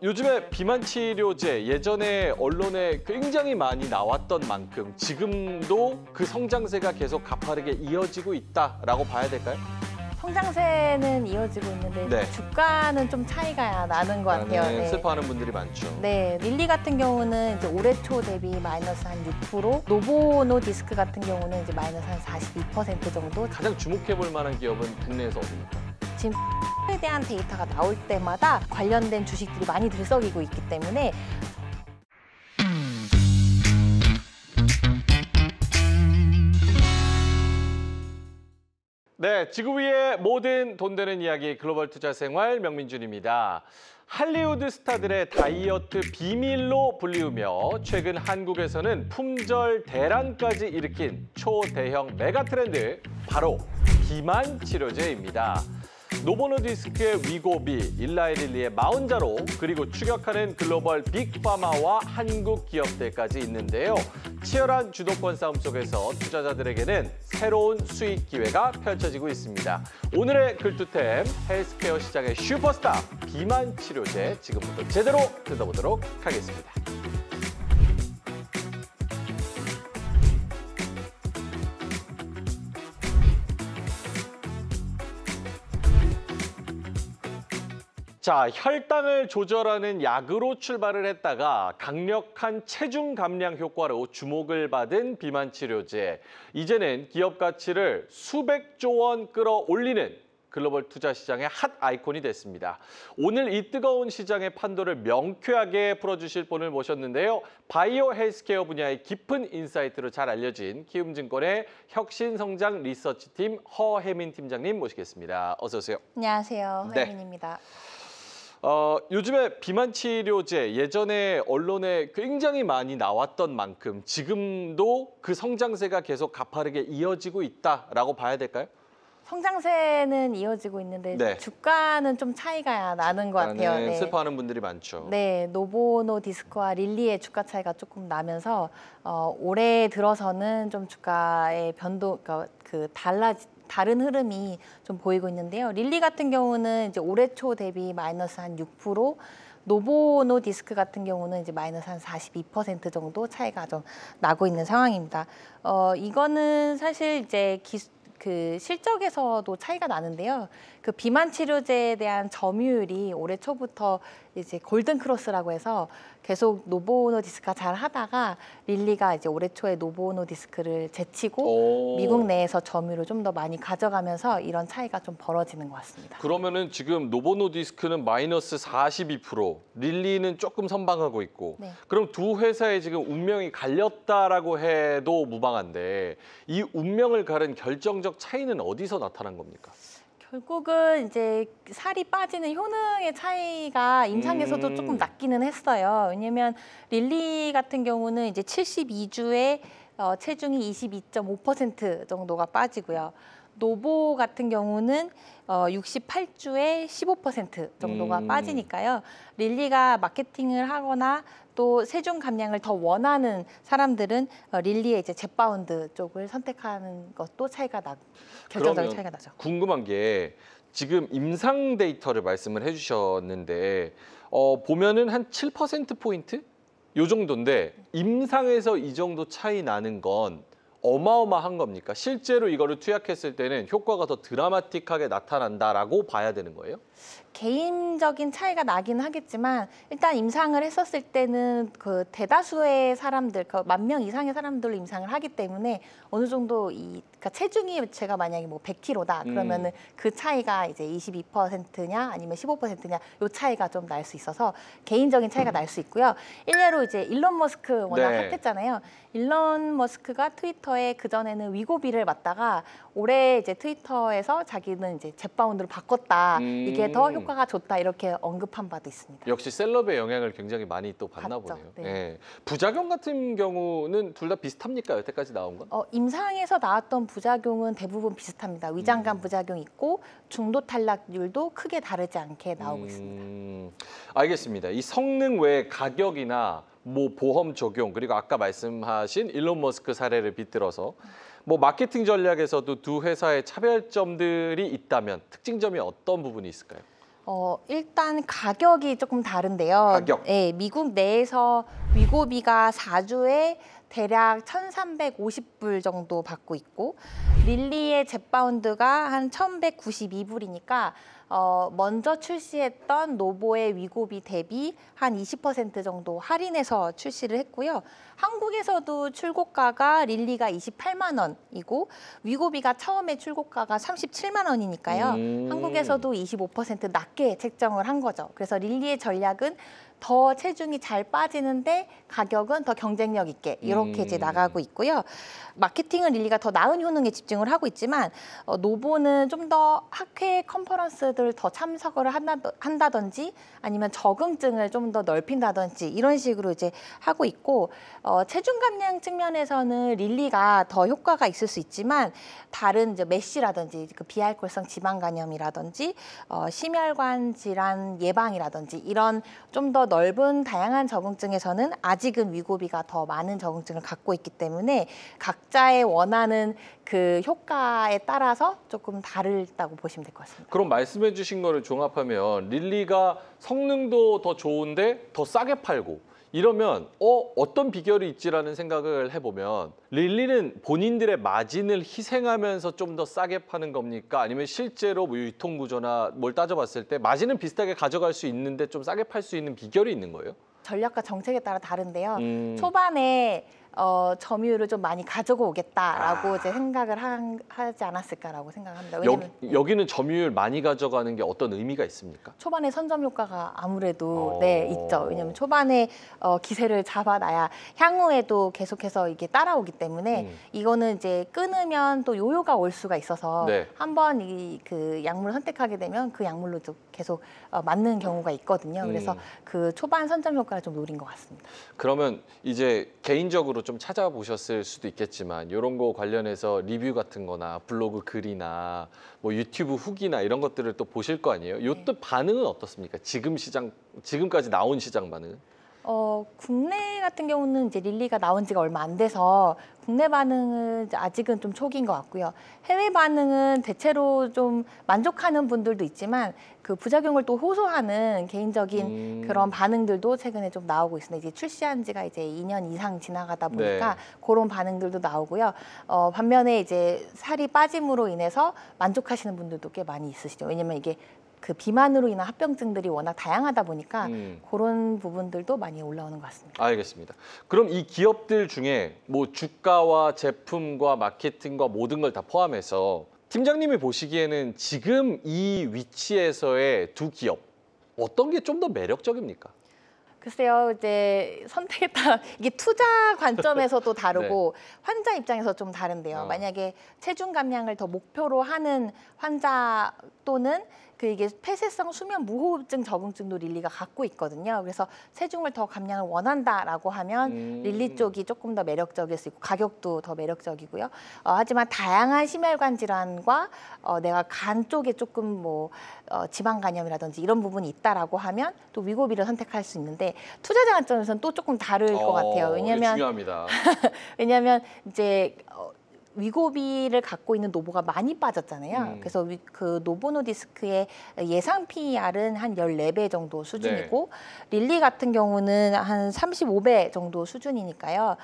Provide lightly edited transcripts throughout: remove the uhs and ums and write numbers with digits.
요즘에 비만 치료제 예전에 언론에 굉장히 많이 나왔던 만큼 지금도 그 성장세가 계속 가파르게 이어지고 있다라고 봐야 될까요? 성장세는 이어지고 있는데 네. 주가는 좀 차이가 나는 것 같아요. 네. 슬퍼하는 분들이 많죠. 네, 릴리 같은 경우는 이제 올해 초 대비 마이너스 한 6%, 노보노디스크 같은 경우는 이제 마이너스 한 42% 정도. 가장 주목해 볼 만한 기업은 국내에서 어디입니까? 지금 에 대한 데이터가 나올 때마다 관련된 주식들이 많이 들썩이고 있기 때문에 네, 지구 위의 모든 돈 되는 이야기 글로벌 투자 생활 명민준입니다. 할리우드 스타들의 다이어트 비밀로 불리우며 최근 한국에서는 품절 대란까지 일으킨 초대형 메가 트렌드, 바로 비만 치료제입니다. 노보노디스크의 위고비, 일라이릴리의 마운자로, 그리고 추격하는 글로벌 빅파마와 한국 기업들까지 있는데요. 치열한 주도권 싸움 속에서 투자자들에게는 새로운 수익 기회가 펼쳐지고 있습니다. 오늘의 글투템, 헬스케어 시장의 슈퍼스타, 비만 치료제 지금부터 제대로 뜯어보도록 하겠습니다. 자, 혈당을 조절하는 약으로 출발을 했다가 강력한 체중 감량 효과로 주목을 받은 비만 치료제. 이제는 기업 가치를 수백조 원 끌어올리는 글로벌 투자 시장의 핫 아이콘이 됐습니다. 오늘 이 뜨거운 시장의 판도를 명쾌하게 풀어주실 분을 모셨는데요. 바이오 헬스케어 분야의 깊은 인사이트로 잘 알려진 키움증권의 혁신성장 리서치팀 허혜민 팀장님 모시겠습니다. 어서 오세요. 안녕하세요, 네. 허혜민입니다. 요즘에 비만 치료제 예전에 언론에 굉장히 많이 나왔던 만큼 지금도 그 성장세가 계속 가파르게 이어지고 있다라고 봐야 될까요? 성장세는 이어지고 있는데 네. 주가는 좀 차이가 나는 것 같아요. 네. 슬퍼하는 분들이 많죠. 네, 노보노디스크와 릴리의 주가 차이가 조금 나면서 올해 들어서는 좀 주가의 변동, 다른 흐름이 좀 보이고 있는데요. 릴리 같은 경우는 이제 올해 초 대비 마이너스 한 6%, 노보노디스크 같은 경우는 이제 마이너스 한 42% 정도 차이가 좀 나고 있는 상황입니다. 이거는 사실 이제 그 실적에서도 차이가 나는데요. 그 비만 치료제에 대한 점유율이 올해 초부터 이제 골든 크로스라고 해서 계속 노보노디스크가 잘 하다가 릴리가 이제 올해 초에 노보노디스크를 제치고 미국 내에서 점유율을 좀 더 많이 가져가면서 이런 차이가 좀 벌어지는 것 같습니다. 그러면은 지금 노보노디스크는 마이너스 42%, 릴리는 조금 선방하고 있고, 네. 그럼 두 회사의 지금 운명이 갈렸다라고 해도 무방한데 이 운명을 가른 결정적 차이는 어디서 나타난 겁니까? 결국은 이제 살이 빠지는 효능의 차이가 임상에서도 조금 낮기는 했어요. 왜냐면 릴리 같은 경우는 이제 72주에 체중이 22.5% 정도가 빠지고요. 노보 같은 경우는 68주에 15% 정도가 빠지니까요. 릴리가 마케팅을 하거나 또 체중 감량을 더 원하는 사람들은 릴리의 이제 젯바운드 쪽을 선택하는 것도 결정적인 차이가 나죠. 궁금한 게 지금 임상 데이터를 말씀을 해주셨는데 보면은 한 7%포인트? 요 정도인데 임상에서 이 정도 차이 나는 건 어마어마한 겁니까? 실제로 이거를 투약했을 때는 효과가 더 드라마틱하게 나타난다라고 봐야 되는 거예요? 개인적인 차이가 나긴 하겠지만 일단 임상을 했었을 때는 그 대다수의 사람들, 그 10,000명 이상의 사람들로 임상을 하기 때문에 어느 정도 그러니까 체중이 제가 만약에 뭐 100kg다 그러면은 그 차이가 이제 22%냐 아니면 15%냐 요 차이가 좀 날 수 있어서 개인적인 차이가 날 수 있고요. 일례로 이제 일론 머스크 워낙 네. 핫했잖아요. 일론 머스크가 트위터에 그전에는 위고비를 맞다가 올해 이제 트위터에서 자기는 이제 젯바운드로 바꿨다. 이게 더 효과가 좋다 이렇게 언급한 바도 있습니다. 역시 셀럽의 영향을 굉장히 많이 또 받나 받죠. 보네요. 네. 네. 부작용 같은 경우는 둘 다 비슷합니까? 여태까지 나온 건? 임상에서 나왔던 부작용은 대부분 비슷합니다. 위장관 부작용 있고 중도 탈락률도 크게 다르지 않게 나오고 있습니다. 알겠습니다. 이 성능 외에 가격이나 뭐 보험 적용 그리고 아까 말씀하신 일론 머스크 사례를 빗들어서 뭐 마케팅 전략에서도 두 회사의 차별점들이 있다면 특징점이 어떤 부분이 있을까요? 일단 가격이 조금 다른데요. 가격. 네, 미국 내에서 위고비가 4주에 대략 1,350불 정도 받고 있고 릴리의 젯바운드가 한 1,192불이니까 먼저 출시했던 노보의 위고비 대비 한 20% 정도 할인해서 출시를 했고요. 한국에서도 출고가가 릴리가 28만 원이고 위고비가 처음에 출고가가 37만 원이니까요. 한국에서도 25% 낮게 책정을 한 거죠. 그래서 릴리의 전략은 더 체중이 잘 빠지는데 가격은 더 경쟁력 있게 이렇게 이제 나가고 있고요. 마케팅은 릴리가 더 나은 효능에 집중을 하고 있지만 노보는 좀 더 학회 컨퍼런스들 더 참석을 한다든지 아니면 적응증을 좀 더 넓힌다든지 이런 식으로 이제 하고 있고 체중 감량 측면에서는 릴리가 더 효과가 있을 수 있지만 다른 이제 메쉬라든지 그 비알코올성 지방 간염이라든지 심혈관 질환 예방이라든지 이런 좀 더 넓은 다양한 적응증에서는 아직은 위고비가 더 많은 적응증을 갖고 있기 때문에 각자의 원하는 그 효과에 따라서 조금 다르다고 보시면 될 것 같습니다. 그럼 말씀해 주신 거를 종합하면 릴리가 성능도 더 좋은데 더 싸게 팔고 이러면 어떤 비결이 있지라는 생각을 해보면 릴리는 본인들의 마진을 희생하면서 좀 더 싸게 파는 겁니까? 아니면 실제로 뭐 유통 구조나 뭘 따져봤을 때 마진은 비슷하게 가져갈 수 있는데 좀 싸게 팔 수 있는 비결이 있는 거예요? 전략과 정책에 따라 다른데요. 초반에 점유율을 좀 많이 가지고 오겠다라고 이제 생각을 하지 않았을까라고 생각합니다. 왜냐면 여기는 점유율 많이 가져가는 게 어떤 의미가 있습니까? 초반에 선점 효과가 아무래도 네 있죠. 왜냐면 초반에 기세를 잡아놔야 향후에도 계속해서 이게 따라오기 때문에 이거는 이제 끊으면 또 요요가 올 수가 있어서 네. 한번 그 약물을 선택하게 되면 그 약물로 좀 계속 맞는 경우가 있거든요. 그래서 그 초반 선점 효과를 좀 노린 것 같습니다. 그러면 이제 개인적으로 좀 찾아보셨을 수도 있겠지만 이런 거 관련해서 리뷰 같은 거나 블로그 글이나 뭐 유튜브 후기나 이런 것들을 또 보실 거 아니에요? 요때 반응은 어떻습니까? 지금까지 나온 시장 반응은? 국내 같은 경우는 이제 릴리가 나온 지가 얼마 안 돼서 국내 반응은 이제 아직은 좀 초기인 것 같고요. 해외 반응은 대체로 좀 만족하는 분들도 있지만 그 부작용을 또 호소하는 개인적인 그런 반응들도 최근에 좀 나오고 있습니다. 이제 출시한 지가 이제 2년 이상 지나가다 보니까 그런 반응들도 나오고요. 반면에 이제 살이 빠짐으로 인해서 만족하시는 분들도 꽤 많이 있으시죠. 왜냐면 이게 그 비만으로 인한 합병증들이 워낙 다양하다 보니까 그런 부분들도 많이 올라오는 것 같습니다. 알겠습니다. 그럼 이 기업들 중에 뭐 주가와 제품과 마케팅과 모든 걸 다 포함해서 팀장님이 보시기에는 지금 이 위치에서의 두 기업 어떤 게 좀 더 매력적입니까? 글쎄요, 이제 선택에 따라 이게 투자 관점에서도 다르고 환자 입장에서 좀 다른데요. 만약에 체중 감량을 더 목표로 하는 환자 또는 그 이게 폐쇄성 수면 무호흡증 적응증도 릴리가 갖고 있거든요. 그래서 체중을 더 감량을 원한다라고 하면 릴리 쪽이 조금 더 매력적일 수 있고 가격도 더 매력적이고요. 하지만 다양한 심혈관 질환과 내가 간 쪽에 조금 뭐 지방 간염이라든지 이런 부분이 있다라고 하면 또 위고비를 선택할 수 있는데 투자자 관점에서는 또 조금 다를 것 같아요. 왜냐하면 중요합니다. 왜냐하면 이제 위고비를 갖고 있는 노보가 많이 빠졌잖아요. 그래서 그 노보노디스크의 예상 PER은 한 14배 정도 수준이고 릴리 같은 경우는 한 35배 정도 수준이니까요.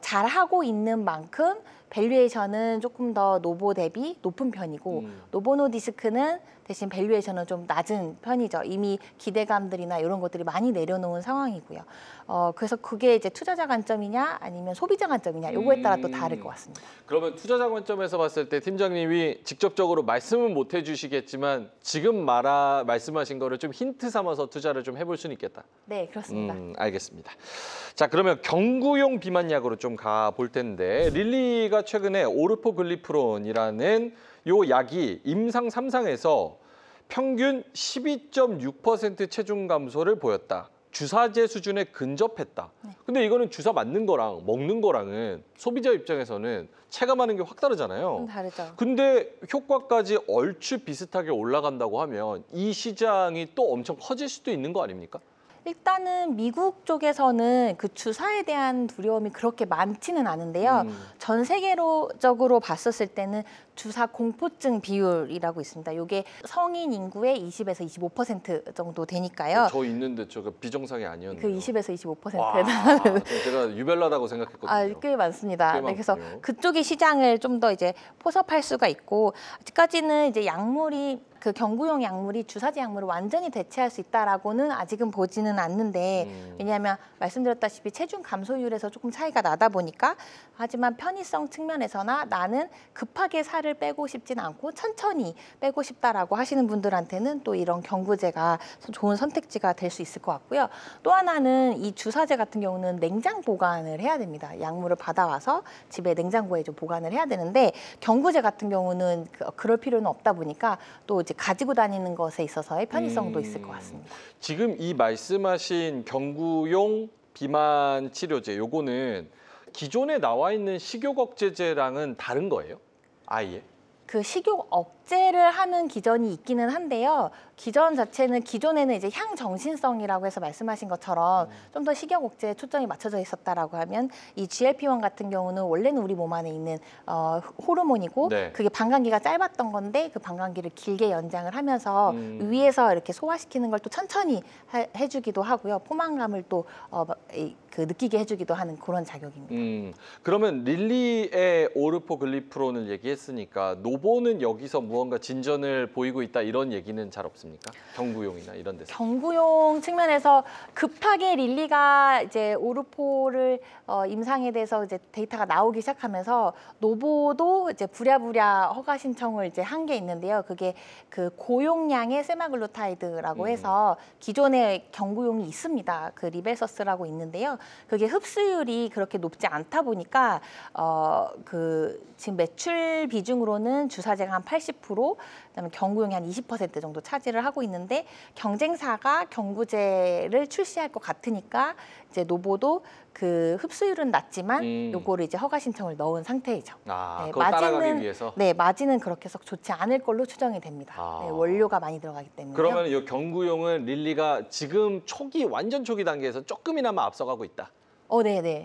잘하고 있는 만큼 밸류에이션은 조금 더 노보 대비 높은 편이고 노보노디스크는 대신 밸류에이션은 좀 낮은 편이죠. 이미 기대감들이나 이런 것들이 많이 내려놓은 상황이고요. 그래서 그게 이제 투자자 관점이냐 아니면 소비자 관점이냐 요거에 따라 또 다를 것 같습니다. 그러면 투자자 관점에서 봤을 때 팀장님이 직접적으로 말씀은 못 해주시겠지만 지금 말씀하신 거를 좀 힌트 삼아서 투자를 좀 해볼 수는 있겠다. 네, 그렇습니다. 알겠습니다. 자, 그러면 경구용 비만약으로 좀 가볼 텐데 릴리가 최근에 오르포글리프론이라는 요 약이 임상 3상에서 평균 12.6% 체중 감소를 보였다. 주사제 수준에 근접했다. 근데 이거는 주사 맞는 거랑 먹는 거랑은 소비자 입장에서는 체감하는 게 확 다르잖아요. 좀 다르죠. 근데 효과까지 얼추 비슷하게 올라간다고 하면 이 시장이 또 엄청 커질 수도 있는 거 아닙니까? 일단은 미국 쪽에서는 그 주사에 대한 두려움이 그렇게 많지는 않은데요. 전 세계적으로 봤었을 때는 주사 공포증 비율이라고 있습니다. 이게 성인 인구의 20에서 25% 정도 되니까요. 저 있는데 저거 비정상이 아니었네요. 그 20에서 25%에 와, 해당하는 제가 유별나다고 생각했거든요. 꽤 많습니다. 꽤 네, 그래서 많군요. 그쪽이 시장을 좀 더 이제 포섭할 수가 있고 아직까지는 이제 약물이 그 경구용 약물이 주사제 약물을 완전히 대체할 수 있다라고는 아직은 보지는 않는데 왜냐하면 말씀드렸다시피 체중 감소율에서 조금 차이가 나다 보니까 하지만 편의성 측면에서나 나는 급하게 살을 빼고 싶진 않고 천천히 빼고 싶다라고 하시는 분들한테는 또 이런 경구제가 좋은 선택지가 될 수 있을 것 같고요. 또 하나는 이 주사제 같은 경우는 냉장 보관을 해야 됩니다. 약물을 받아와서 집에 냉장고에 좀 보관을 해야 되는데 경구제 같은 경우는 그럴 필요는 없다 보니까 또 이제 가지고 다니는 것에 있어서의 편의성도 있을 것 같습니다. 지금 이 말씀하신 경구용 비만 치료제 요거는 기존에 나와 있는 식욕 억제제랑은 다른 거예요? 아예? 그 식욕 억제를 하는 기전이 있기는 한데요. 기전 자체는 기존에는 이제 향정신성이라고 해서 말씀하신 것처럼 좀 더 식욕 억제에 초점이 맞춰져 있었다라고 하면 이 GLP-1 같은 경우는 원래는 우리 몸 안에 있는 호르몬이고 네. 그게 방광기가 짧았던 건데 그 방광기를 길게 연장을 하면서 위에서 이렇게 소화시키는 걸 또 천천히 해주기도 하고요. 포만감을 또 느끼게 해주기도 하는 그런 작용입니다. 그러면 릴리의 오르포글리프론을 얘기했으니까 노보는 여기서 무언가 진전을 보이고 있다 이런 얘기는 잘 없습니까? 경구용이나 이런 데서. 경구용 측면에서 급하게 릴리가 이제 오르포를 임상에 대해서 이제 데이터가 나오기 시작하면서 노보도 이제 부랴부랴 허가 신청을 이제 한 게 있는데요. 그게 그 고용량의 세마글루타이드라고 해서 기존에 경구용이 있습니다. 그 리벨서스라고 있는데요. 그게 흡수율이 그렇게 높지 않다 보니까 지금 매출 비중으로는 주사제가 한 80%, 그다음에 경구용이 한 20% 정도 차지를 하고 있는데 경쟁사가 경구제를 출시할 것 같으니까 이제 노보도 그 흡수율은 낮지만 요거를 이제 허가 신청을 넣은 상태이죠. 그거 따라가기 위해서? 네, 마진은 그렇게 해서 좋지 않을 걸로 추정이 됩니다. 네, 원료가 많이 들어가기 때문에. 그러면 이 경구용은 릴리가 지금 완전 초기 단계에서 조금이나마 앞서가고 있다. 네네.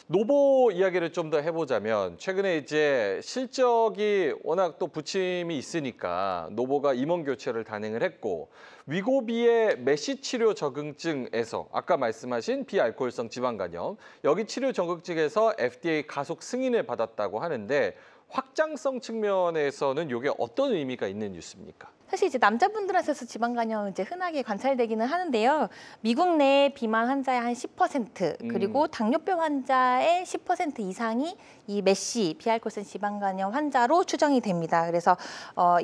노보 이야기를 좀 더 해보자면 최근에 이제 실적이 워낙 또 부침이 있으니까 노보가 임원 교체를 단행을 했고 위고비의 메시 치료 적응증에서 아까 말씀하신 비알코올성 지방간염 여기 치료 적응증에서 FDA 가속 승인을 받았다고 하는데 확장성 측면에서는 이게 어떤 의미가 있는 뉴스입니까? 사실 이제 남자분들한테서 지방간염 이제 흔하게 관찰되기는 하는데요. 미국 내 비만 환자의 한 10% 그리고 당뇨병 환자의 10% 이상이 이 메시 비알코올성 지방간염 환자로 추정이 됩니다. 그래서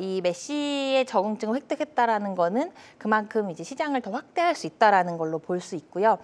이 메시의 적응증을 획득했다라는 거는 그만큼 이제 시장을 더 확대할 수 있다라는 걸로 볼 수 있고요.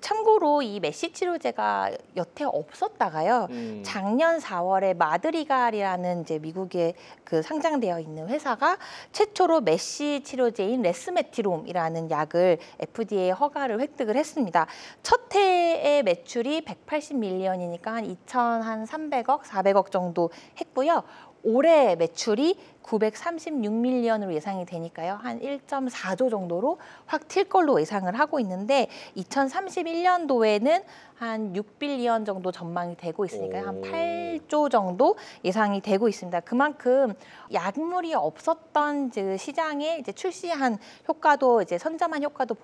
참고로 이 메시 치료제가 여태 없었다가요. 작년 4월에 마드리갈이라는 이제 미국에 그 상장되어 있는 회사가 최초로 메시 치료제인 레스메티롬이라는 약을 FDA 허가를 획득을 했습니다. 첫 해의 매출이 180밀리언이니까 한 2,300억, 400억 정도 했고요. 올해 매출이 936밀리언으로 예상이 되니까요. 한 1.4조 정도로 확 튈 걸로 예상을 하고 있는데 2031년도에는 한 6빌리언 정도 전망이 되고 있으니까 한 8조 정도 예상이 되고 있습니다. 그만큼 약물이 없었던 시장에 이제 출시한 효과도 이제 선점한 효과도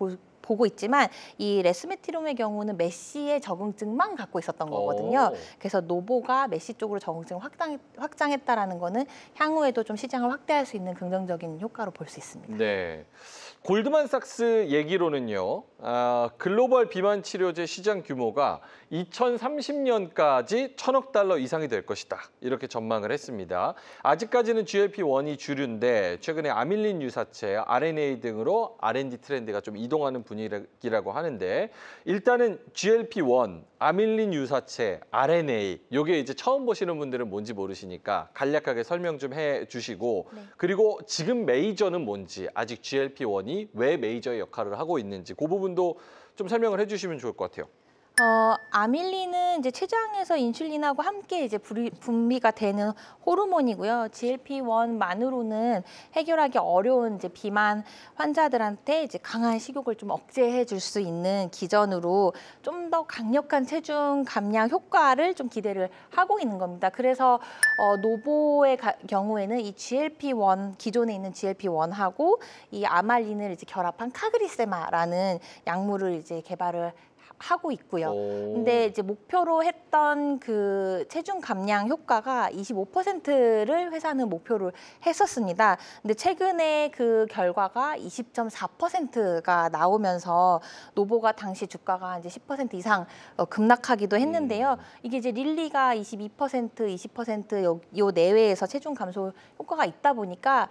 보고 있지만 이 레스메티롬의 경우는 메시의 적응증만 갖고 있었던 거거든요. 그래서 노보가 메시 쪽으로 적응증을 확장했다라는 거는 향후에도 좀 시장을 확대할 수 있는 긍정적인 효과로 볼 수 있습니다. 네. 골드만삭스 얘기로는요. 글로벌 비만 치료제 시장 규모가 2030년까지 1,000억 달러 이상이 될 것이다. 이렇게 전망을 했습니다. 아직까지는 GLP-1이 주류인데 최근에 아밀린 유사체, RNA 등으로 R&D 트렌드가 좀 이동하는 분위기라고 하는데 일단은 GLP-1, 아밀린 유사체, RNA 요게 이제 처음 보시는 분들은 뭔지 모르시니까 간략하게 설명 좀 해주시고 그리고 지금 메이저는 뭔지 아직 GLP-1이 왜 메이저의 역할을 하고 있는지 그 부분도 좀 설명을 해주시면 좋을 것 같아요. 아밀린은 이제 췌장에서 인슐린하고 함께 이제 분비가 되는 호르몬이고요. GLP-1만으로는 해결하기 어려운 이제 비만 환자들한테 이제 강한 식욕을 좀 억제해 줄 수 있는 기전으로 좀 더 강력한 체중 감량 효과를 좀 기대를 하고 있는 겁니다. 그래서 노보의 경우에는 이 GLP-1 기존에 있는 GLP-1하고 이 아말린을 이제 결합한 카그리세마라는 약물을 이제 개발을 하고 있고요. 근데 이제 목표로 했던 그 체중 감량 효과가 25%를 회사는 목표를 했었습니다. 근데 최근에 그 결과가 20.4%가 나오면서 노보가 당시 주가가 이제 10% 이상 급락하기도 했는데요. 이게 이제 릴리가 22%, 20% 요 내외에서 체중 감소 효과가 있다 보니까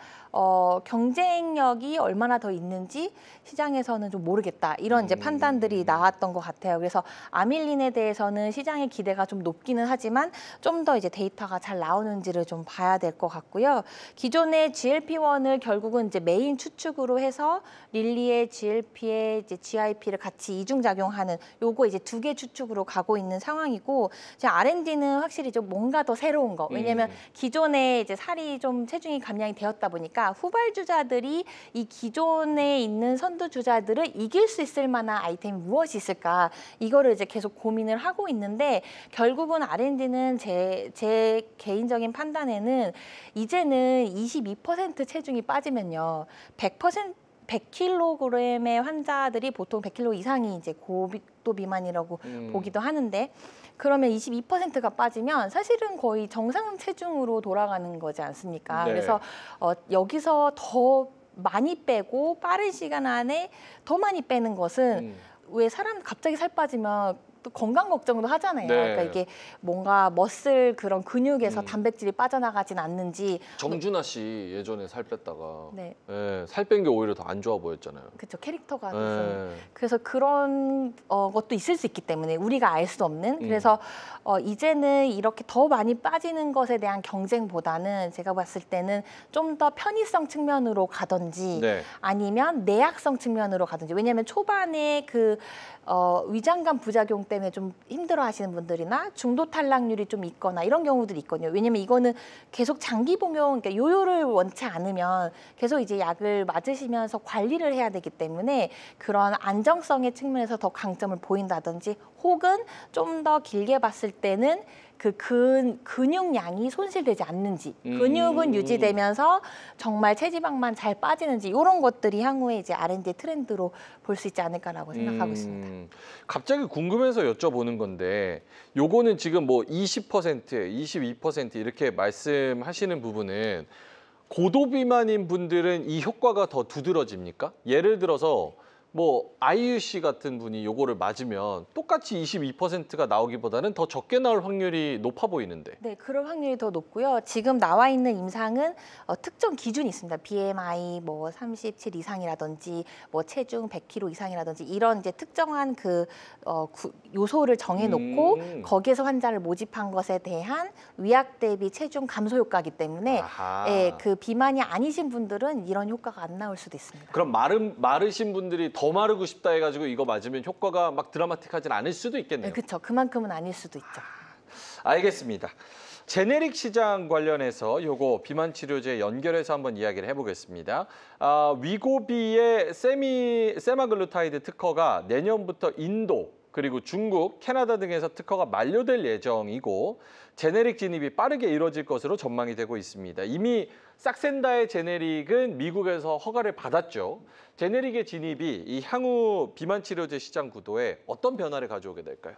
경쟁력이 얼마나 더 있는지 시장에서는 좀 모르겠다. 이런 이제 판단들이 나왔던 것 같아요. 그래서 아밀린에 대해서는 시장의 기대가 좀 높기는 하지만 좀 더 이제 데이터가 잘 나오는지를 좀 봐야 될 것 같고요. 기존의 GLP-1을 결국은 이제 메인 추측으로 해서 릴리의 GLP에 이제 GIP를 같이 이중작용하는 요거 이제 두 개 추측으로 가고 있는 상황이고, 이제 R&D는 확실히 좀 뭔가 더 새로운 거. 왜냐하면 기존에 이제 살이 좀 체중이 감량이 되었다 보니까 후발주자들이 이 기존에 있는 선두주자들을 이길 수 있을 만한 아이템이 무엇이 있을까, 이거를 이제 계속 고민을 하고 있는데, 결국은 R&D는 제 개인적인 판단에는 이제는 22% 체중이 빠지면요 100kg의 환자들이 보통 100kg 이상이 이제 고비도 비만이라고 보기도 하는데, 그러면 22%가 빠지면 사실은 거의 정상 체중으로 돌아가는 거지 않습니까? 네. 그래서 여기서 더 많이 빼고 빠른 시간 안에 더 많이 빼는 것은 왜 사람 갑자기 살 빠지면 또 건강 걱정도 하잖아요. 네. 그러니까 이게 뭔가 머슬 그런 근육에서 단백질이 빠져나가진 않는지. 정준하 씨 예전에 살 뺐다가 네. 살 뺀 게 오히려 더 안 좋아 보였잖아요. 그렇죠. 캐릭터가 네. 있어요. 그래서 그런 것도 있을 수 있기 때문에 우리가 알 수 없는. 그래서 이제는 이렇게 더 많이 빠지는 것에 대한 경쟁보다는 제가 봤을 때는 좀 더 편의성 측면으로 가든지 네. 아니면 내약성 측면으로 가든지. 왜냐하면 초반에 그 위장관 부작용 때문에 좀 힘들어하시는 분들이나 중도 탈락률이 좀 있거나 이런 경우들이 있거든요. 왜냐하면 이거는 계속 장기 복용, 그러니까 요요를 원치 않으면 계속 이제 약을 맞으시면서 관리를 해야 되기 때문에 그런 안정성의 측면에서 더 강점을 보인다든지, 혹은 좀 더 길게 봤을 때는 그 근육량이 손실되지 않는지, 근육은 유지되면서 정말 체지방만 잘 빠지는지, 이런 것들이 향후에 이제 R&D의 트렌드로 볼 수 있지 않을까라고 생각하고 있습니다. 갑자기 궁금해서 여쭤보는 건데, 요거는 지금 뭐 20%, 22% 이렇게 말씀하시는 부분은 고도 비만인 분들은 이 효과가 더 두드러집니까? 예를 들어서 뭐 아이유 씨 같은 분이 요거를 맞으면 똑같이 22%가 나오기보다는 더 적게 나올 확률이 높아 보이는데. 네, 그럴 확률이 더 높고요. 지금 나와 있는 임상은 특정 기준이 있습니다. BMI 뭐 37 이상이라든지 뭐 체중 100kg 이상이라든지 이런 이제 특정한 그 요소를 정해놓고 거기에서 환자를 모집한 것에 대한 위약 대비 체중 감소 효과이기 때문에 그 비만이 아니신 분들은 이런 효과가 안 나올 수도 있습니다. 그럼 마르신 분들이 더 마르고 싶다 해가지고 이거 맞으면 효과가 막 드라마틱하진 않을 수도 있겠네요. 네, 그렇죠. 그만큼은 아닐 수도 있죠. 알겠습니다. 제네릭 시장 관련해서 요거 비만 치료제 연결해서 한번 이야기를 해보겠습니다. 위고비의 세마글루타이드 특허가 내년부터 인도, 그리고 중국, 캐나다 등에서 특허가 만료될 예정이고, 제네릭 진입이 빠르게 이루어질 것으로 전망이 되고 있습니다. 이미 싹센다의 제네릭은 미국에서 허가를 받았죠. 제네릭의 진입이 이 향후 비만 치료제 시장 구도에 어떤 변화를 가져오게 될까요?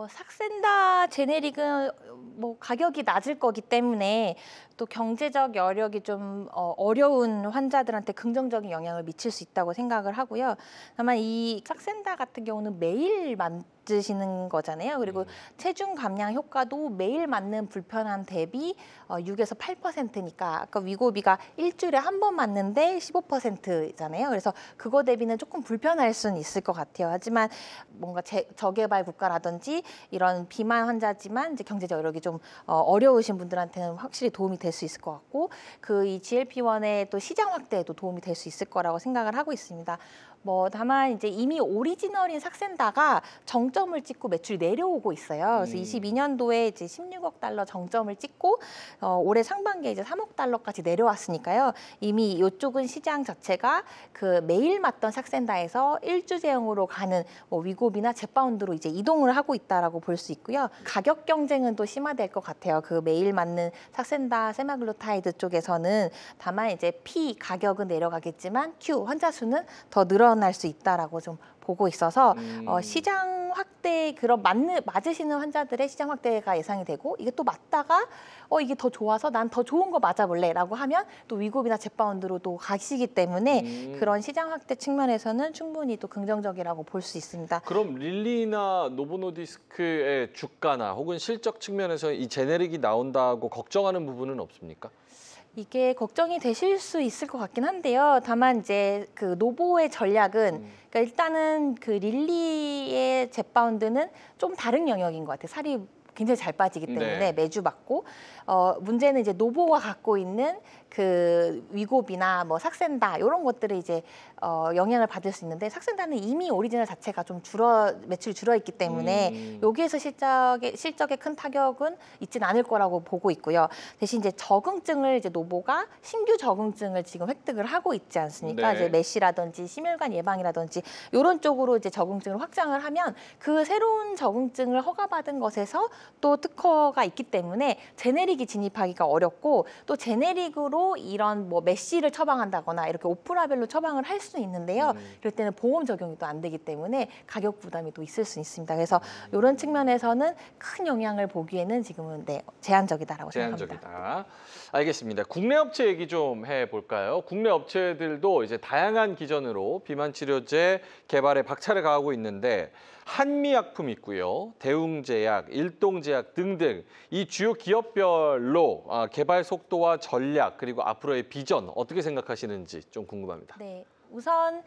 삭센다 제네릭은 뭐 가격이 낮을 거기 때문에 또 경제적 여력이 좀 어려운 환자들한테 긍정적인 영향을 미칠 수 있다고 생각을 하고요. 다만 이 삭센다 같은 경우는 매일 맞으시는 거잖아요. 그리고 체중 감량 효과도 매일 맞는 불편함 대비 6에서 8%니까 아까 위고비가 일주일에 한 번 맞는데 15%잖아요. 그래서 그거 대비는 조금 불편할 수는 있을 것 같아요. 하지만 뭔가 저개발 국가라든지 이런 비만 환자지만 이제 경제적 여력이 좀 어려우신 분들한테는 확실히 도움이 될 수 있을 것 같고, 그 이 GLP-1의 또 시장 확대에도 도움이 될 수 있을 거라고 생각을 하고 있습니다. 뭐 다만 이제 이미 오리지널인 삭센다가 정점을 찍고 매출이 내려오고 있어요. 그래서 22년도에 이제 16억 달러 정점을 찍고 올해 상반기에 이제 3억 달러까지 내려왔으니까요. 이미 이쪽은 시장 자체가 그 매일 맞던 삭센다에서 일주제형으로 가는 뭐 위고비나 제파운드로 이제 이동을 하고 있다라고 볼 수 있고요. 가격 경쟁은 또 심화될 것 같아요. 그 매일 맞는 삭센다 세마글루타이드 쪽에서는 다만 이제 P 가격은 내려가겠지만 Q 환자 수는 더 늘어날 수 있다라고 좀 보고 있어서 시장 확대 그런 맞으시는 환자들의 시장 확대가 예상이 되고 이게 또 맞다가 이게 더 좋아서 난 더 좋은 거 맞아볼래라고 하면 또 위고비나 제파운드로 또 가시기 때문에 그런 시장 확대 측면에서는 충분히 또 긍정적이라고 볼 수 있습니다. 그럼 릴리나 노보노디스크의 주가나 혹은 실적 측면에서 이 제네릭이 나온다고 걱정하는 부분은 없습니까? 이게 걱정이 되실 수 있을 것 같긴 한데요. 다만 이제 그 노보의 전략은 그러니까 일단은 그 릴리의 제파운드는 좀 다른 영역인 것 같아요. 살이 굉장히 잘 빠지기 때문에 네. 매주 맞고 문제는 이제 노보가 갖고 있는 그 위고비나 뭐 삭센다 이런 것들을 이제 영향을 받을 수 있는데 삭센다는 이미 오리지널 자체가 좀 매출이 줄어 있기 때문에 여기에서 실적에 큰 타격은 있지는 않을 거라고 보고 있고요. 대신 이제 적응증을 이제 노보가 신규 적응증을 지금 획득을 하고 있지 않습니까? 네. 이제 메시라든지 심혈관 예방이라든지 이런 쪽으로 이제 적응증을 확장을 하면 그 새로운 적응증을 허가받은 것에서 또 특허가 있기 때문에 제네릭이 진입하기가 어렵고 또 제네릭으로 이런 뭐 메시를 처방한다거나 이렇게 오프라벨로 처방을 할 수 있는데요. 이럴 때는 보험 적용이 또 안 되기 때문에 가격 부담이 또 있을 수 있습니다. 그래서 이런 측면에서는 큰 영향을 보기에는 지금은 제한적이다라고 생각합니다. 제한적이다. 알겠습니다. 국내 업체 얘기 좀 해볼까요? 국내 업체들도 이제 다양한 기전으로 비만 치료제 개발에 박차를 가하고 있는데 한미약품 있고요, 대웅제약, 일동제약 등등 이 주요 기업별로 개발 속도와 전략 그리고 앞으로의 비전 어떻게 생각하시는지 좀 궁금합니다. 네, 우선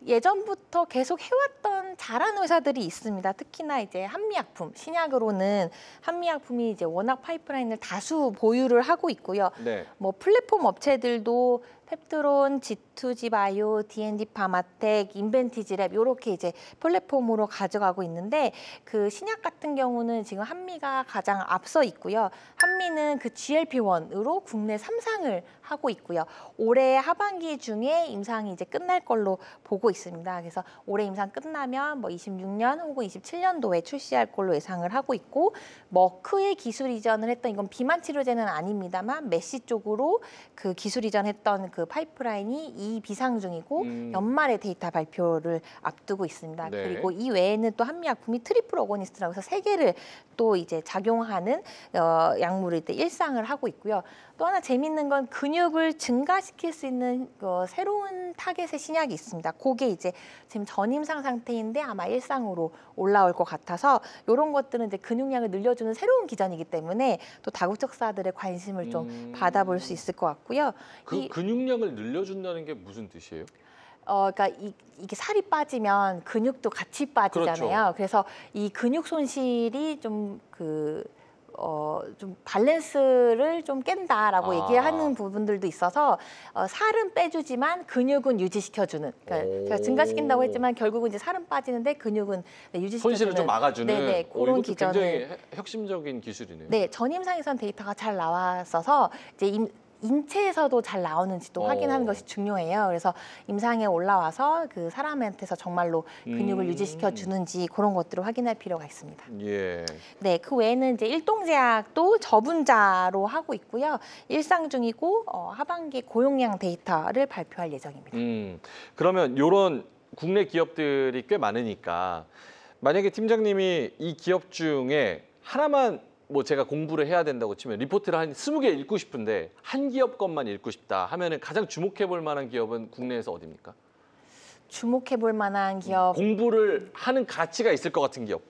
예전부터 계속 해왔던 잘하는 회사들이 있습니다. 특히나 이제 한미약품, 신약으로는 한미약품이 이제 워낙 파이프라인을 다수 보유를 하고 있고요. 네. 뭐 플랫폼 업체들도 펩트론, G2G 바이오, D&D 파마텍, 인벤티지랩 이렇게 이제 플랫폼으로 가져가고 있는데 그 신약 같은 경우는 지금 한미가 가장 앞서 있고요. 한미는 그 GLP-1으로 국내 3상을 하고 있고요. 올해 하반기 중에 임상이 이제 끝날 걸로 보고 있습니다. 그래서 올해 임상 끝나면 뭐 26년 혹은 27년도에 출시할 걸로 예상을 하고 있고 머크의 기술 이전을 했던 이건 비만 치료제는 아닙니다만 메시 쪽으로 그 기술 이전했던 그 파이프라인이 이 비상 중이고 연말에 데이터 발표를 앞두고 있습니다. 네. 그리고 이 외에는 또 한미약품이 트리플 어고니스트라고 해서 3개를 또 이제 작용하는 약물을 이제 일상을 하고 있고요. 또 하나 재밌는 건 근육을 증가시킬 수 있는 새로운 타겟의 신약이 있습니다. 그게 이제 지금 전임상 상태인데 아마 일상으로 올라올 것 같아서 이런 것들은 이제 근육량을 늘려주는 새로운 기전이기 때문에 또 다국적사들의 관심을 좀 받아볼 수 있을 것 같고요. 그 근육량을 늘려준다는 게 무슨 뜻이에요? 그러니까 이게 살이 빠지면 근육도 같이 빠지잖아요. 그렇죠. 그래서 이 근육 손실이 좀 좀 밸런스를 좀 깬다라고 얘기하는 부분들도 있어서 살은 빼주지만 근육은 유지시켜주는. 그러니까 제가 증가시킨다고 했지만 결국은 이제 살은 빠지는데 근육은 유지시켜주는. 손실을 좀 막아주는. 네네, 그런 이것도 기전을. 굉장히 혁신적인 기술이네요. 네, 전임상에선 데이터가 잘 나왔어서 이제 인체에서도 잘 나오는지도 확인하는 것이 중요해요. 그래서 임상에 올라와서 그 사람한테서 정말로 근육을 유지시켜 주는지 그런 것들을 확인할 필요가 있습니다. 예. 네, 그 외에는 이제 일동제약도 저분자로 하고 있고요. 일상 중이고 하반기 고용량 데이터를 발표할 예정입니다. 그러면 이런 국내 기업들이 꽤 많으니까 만약에 팀장님이 이 기업 중에 하나만 뭐 제가 공부를 해야 된다고 치면 리포트를 한 20개 읽고 싶은데 한 기업 것만 읽고 싶다 하면은 가장 주목해 볼 만한 기업은 국내에서 어디입니까? 주목해 볼 만한 기업. 공부를 하는 가치가 있을 것 같은 기업.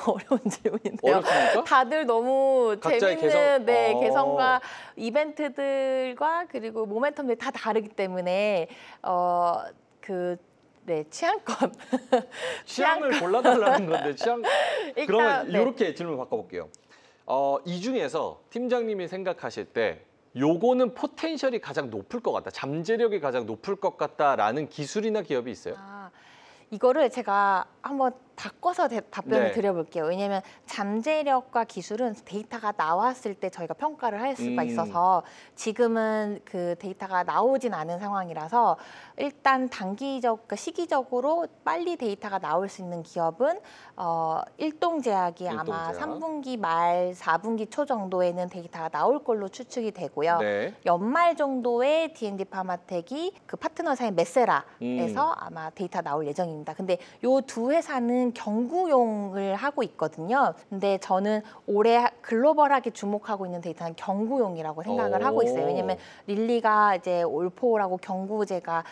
어려운 질문인데요. 어렵습니까? 다들 너무 각자의 재밌는 개성? 개성과 이벤트들과 그리고 모멘텀들이 다 다르기 때문에 취향껏 취향을 골라달라는 건데 일단, 그러면 네. 이렇게 질문 바꿔볼게요. 이 중에서 팀장님이 생각하실 때 요거는 포텐셜이 가장 높을 것 같다, 잠재력이 가장 높을 것 같다라는 기술이나 기업이 있어요? 아, 이거를 제가 한번 바꿔서 답변을 네. 드려볼게요. 왜냐하면 잠재력과 기술은 데이터가 나왔을 때 저희가 평가를 할 수가 있어서 지금은 그 데이터가 나오진 않은 상황이라서 일단 그러니까 시기적으로 빨리 데이터가 나올 수 있는 기업은 일동제약이 아마 일동제약. 3분기 말 4분기 초 정도에는 데이터가 나올 걸로 추측이 되고요. 네. 연말 정도에 D&D 파마텍이 그 파트너사인 메세라에서 아마 데이터 나올 예정입니다. 근데 요 두 회사는 경구용을 하고 있거든요. 근데 저는 올해 글로벌하게 주목하고 있는 데이터는 경구용이라고 생각을 하고 있어요. 왜냐면 릴리가 이제 올포라고 경구제가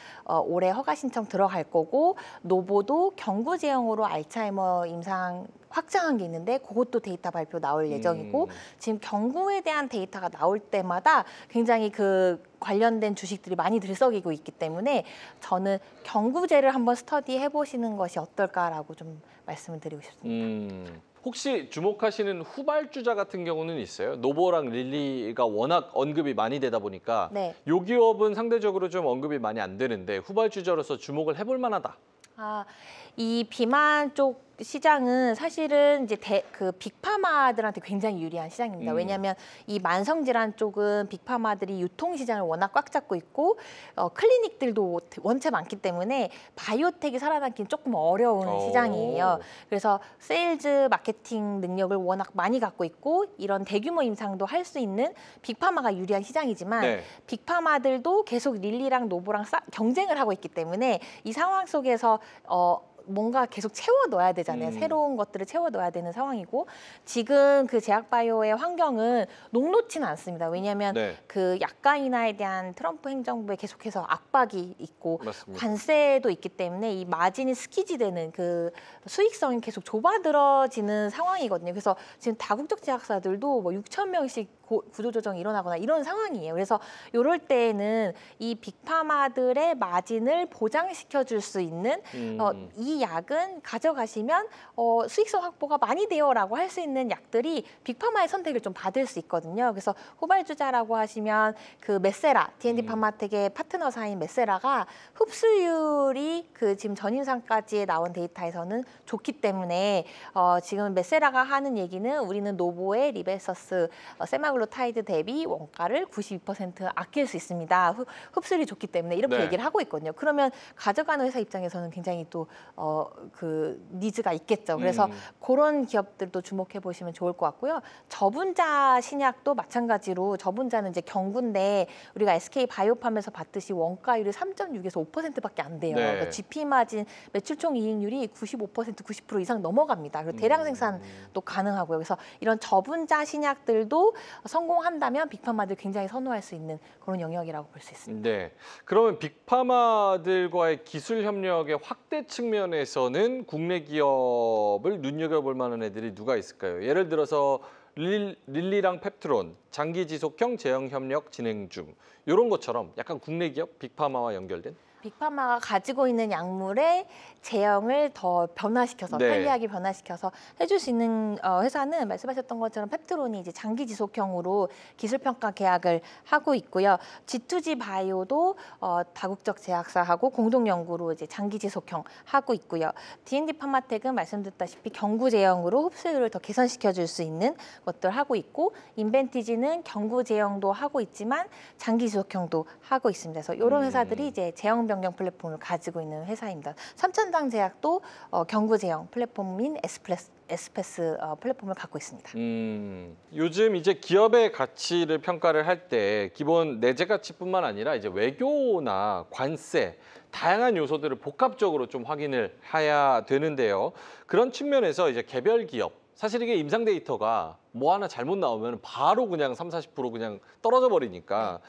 올해 허가 신청 들어갈 거고, 노보도 경구제형으로 알츠하이머 임상 확장한 게 있는데 그것도 데이터 발표 나올 예정이고, 지금 경구에 대한 데이터가 나올 때마다 굉장히 그 관련된 주식들이 많이 들썩이고 있기 때문에 저는 경구제를 한번 스터디해 보시는 것이 어떨까라고 좀 말씀을 드리고 싶습니다. 혹시 주목하시는 후발주자 같은 경우는 있어요? 노보랑 릴리가 워낙 언급이 많이 되다 보니까 네. 요 기업은 상대적으로 좀 언급이 많이 안 되는데 후발주자로서 주목을 해볼 만하다. 이 비만 쪽 시장은 사실은 이제 그 빅파마들한테 굉장히 유리한 시장입니다. 왜냐하면 이 만성질환 쪽은 빅파마들이 유통 시장을 워낙 꽉 잡고 있고 클리닉들도 원체 많기 때문에 바이오텍이 살아남기는 조금 어려운 시장이에요. 그래서 세일즈 마케팅 능력을 워낙 많이 갖고 있고 이런 대규모 임상도 할 수 있는 빅파마가 유리한 시장이지만 네. 빅파마들도 계속 릴리랑 노보랑 경쟁을 하고 있기 때문에 이 상황 속에서 뭔가 계속 채워 넣어야 되잖아요. 새로운 것들을 채워 넣어야 되는 상황이고, 지금 그 제약바이오의 환경은 녹록지는 않습니다. 왜냐하면 네. 그 약가 인하에 대한 트럼프 행정부에 계속해서 압박이 있고 맞습니다. 관세도 있기 때문에 이 마진이 스키지되는 그 수익성이 계속 좁아들어지는 상황이거든요. 그래서 지금 다국적 제약사들도 뭐 6천 명씩 구조조정이 일어나거나 이런 상황이에요. 그래서 이럴 때에는 이 빅파마들의 마진을 보장시켜 줄 수 있는 이 약은 가져가시면 수익성 확보가 많이 돼요라고 할 수 있는 약들이 빅파마의 선택을 좀 받을 수 있거든요. 그래서 후발주자라고 하시면 그 메세라, D&D 파마텍의 파트너사인 메세라가 흡수율이 그 지금 전임상까지 나온 데이터에서는 좋기 때문에 지금 메세라가 하는 얘기는 우리는 노보의 리베서스 세마글로타이드 대비 원가를 92% 아낄 수 있습니다. 흡수율이 좋기 때문에 이렇게 네. 얘기를 하고 있거든요. 그러면 가져가는 회사 입장에서는 굉장히 또 그 니즈가 있겠죠. 그래서 그런 기업들도 주목해 보시면 좋을 것 같고요. 저분자 신약도 마찬가지로 저분자는 이제 경구인데 우리가 SK 바이오팜에서 봤듯이 원가율이 3.6에서 5%밖에 안 돼요. 네. 그러니까 GP 마진 매출총 이익률이 95% 90% 이상 넘어갑니다. 그리고 대량 생산도 가능하고요. 그래서 이런 저분자 신약들도 성공한다면 빅파마들 굉장히 선호할 수 있는 그런 영역이라고 볼 수 있습니다. 네. 그러면 빅파마들과의 기술 협력의 확대 측면에서는 국내 기업을 눈여겨볼 만한 애들이 누가 있을까요? 예를 들어서 릴리랑 펩트론, 장기 지속형 제형 협력 진행 중 이런 것처럼 약간 국내 기업 빅파마와 연결된? 빅파마가 가지고 있는 약물의 제형을 더 변화시켜서 네. 편리하게 변화시켜서 해줄 수 있는 회사는 말씀하셨던 것처럼 펩트론이 이제 장기 지속형으로 기술 평가 계약을 하고 있고요. G2G 바이오도 다국적 제약사하고 공동 연구로 이제 장기 지속형 하고 있고요. D&D 파마텍은 말씀드렸다시피 경구 제형으로 흡수율을 더 개선시켜 줄 수 있는 것들 하고 있고, 인벤티지는 경구 제형도 하고 있지만 장기 지속형도 하고 있습니다. 그래서 이런 회사들이 이제 제형 변경 플랫폼을 가지고 있는 회사입니다. 삼천당 제약도 경구 제형 플랫폼인 에스페스 플랫폼을 갖고 있습니다. 요즘 이제 기업의 가치를 평가를 할 때 기본 내재 가치뿐만 아니라 이제 외교나 관세 다양한 요소들을 복합적으로 좀 확인을 해야 되는데요. 그런 측면에서 이제 개별 기업, 사실 이게 임상 데이터가 뭐 하나 잘못 나오면 바로 그냥 30-40% 그냥 떨어져 버리니까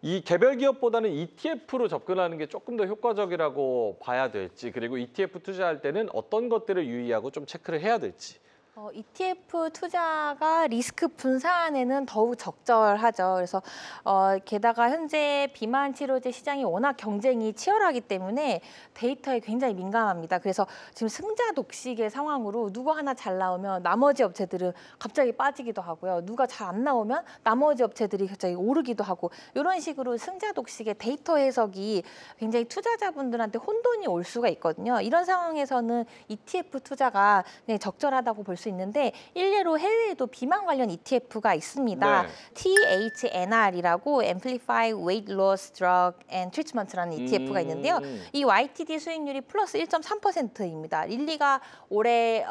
이 개별 기업보다는 ETF로 접근하는 게 조금 더 효과적이라고 봐야 될지, 그리고 ETF 투자할 때는 어떤 것들을 유의하고 좀 체크를 해야 될지. ETF 투자가 리스크 분산에는 더욱 적절하죠. 그래서 게다가 현재 비만 치료제 시장이 워낙 경쟁이 치열하기 때문에 데이터에 굉장히 민감합니다. 그래서 지금 승자 독식의 상황으로 누구 하나 잘 나오면 나머지 업체들은 갑자기 빠지기도 하고요. 누가 잘 안 나오면 나머지 업체들이 갑자기 오르기도 하고 이런 식으로 승자 독식의 데이터 해석이 굉장히 투자자분들한테 혼돈이 올 수가 있거든요. 이런 상황에서는 ETF 투자가 적절하다고 볼 수 있는데 일례로 해외에도 비만 관련 ETF가 있습니다. 네. THNR이라고 Amplify Weight Loss Drug and Treatment라는 ETF가 있는데요. 이 YTD 수익률이 플러스 1.3%입니다. 릴리가 올해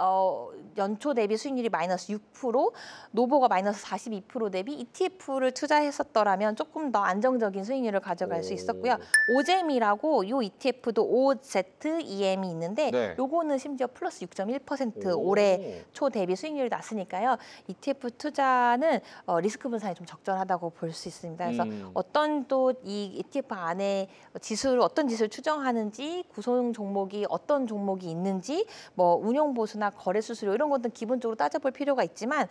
연초 대비 수익률이 마이너스 6%, 노보가 마이너스 42% 대비 ETF를 투자했었더라면 조금 더 안정적인 수익률을 가져갈 수 있었고요. 오젬이라고 이 ETF도 OZEM이 있는데 네. 요거는 심지어 플러스 6.1% 올해 초 대비 수익률이 낮으니까요. ETF 투자는 리스크 분산이 좀 적절하다고 볼 수 있습니다. 그래서 어떤 또 이 ETF 안에 지수를 어떤 지수를 추정하는지, 구성 종목이 어떤 종목이 있는지, 뭐 운용 보수나 거래 수수료 이런 것들은 기본적으로 따져볼 필요가 있지만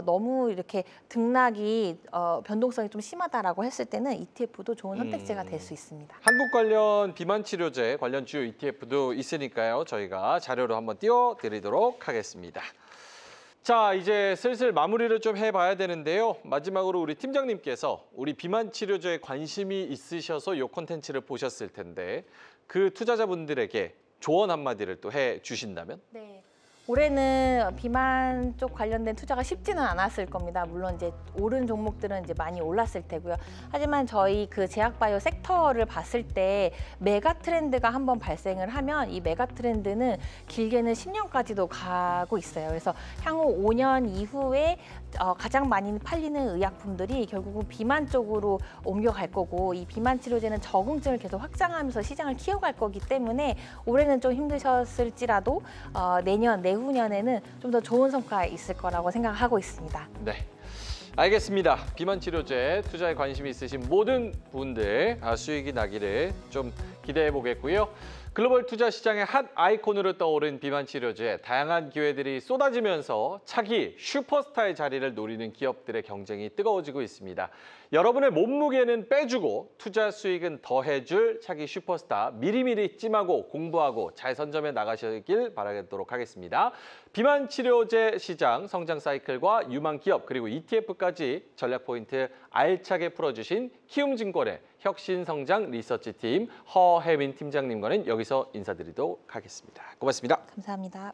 너무 이렇게 등락이 변동성이 좀 심하다라고 했을 때는 ETF도 좋은 선택지가 될 수 있습니다. 한국 관련 비만 치료제 관련 주요 ETF도 있으니까요. 저희가 자료로 한번 띄워드리도록 하겠습니다. 자, 이제 슬슬 마무리를 좀 해봐야 되는데요. 마지막으로 우리 팀장님께서 우리 비만 치료제에 관심이 있으셔서 이 콘텐츠를 보셨을 텐데 그 투자자분들에게 조언 한마디를 또 해주신다면? 네. 올해는 비만 쪽 관련된 투자가 쉽지는 않았을 겁니다. 물론 이제 오른 종목들은 이제 많이 올랐을 테고요. 하지만 저희 그 제약바이오 섹터를 봤을 때 메가 트렌드가 한번 발생을 하면 이 메가 트렌드는 길게는 10년까지도 가고 있어요. 그래서 향후 5년 이후에 가장 많이 팔리는 의약품들이 결국은 비만 쪽으로 옮겨갈 거고 이 비만 치료제는 적응증을 계속 확장하면서 시장을 키워갈 거기 때문에 올해는 좀 힘드셨을지라도 내년, 내후년에는 좀 더 좋은 성과 있을 거라고 생각하고 있습니다. 네, 알겠습니다. 비만 치료제 투자에 관심이 있으신 모든 분들 수익이 나기를 좀 기대해 보겠고요. 글로벌 투자 시장의 핫 아이콘으로 떠오른 비만 치료제, 다양한 기회들이 쏟아지면서 차기 슈퍼스타의 자리를 노리는 기업들의 경쟁이 뜨거워지고 있습니다. 여러분의 몸무게는 빼주고 투자 수익은 더해줄 차기 슈퍼스타 미리미리 찜하고 공부하고 잘 선점해 나가시길 바라도록 하겠습니다. 비만 치료제 시장 성장 사이클과 유망 기업 그리고 ETF까지 전략 포인트 알차게 풀어주신 키움증권의 혁신성장 리서치팀 허혜민 팀장님과는 여기서 인사드리도록 하겠습니다. 고맙습니다. 감사합니다.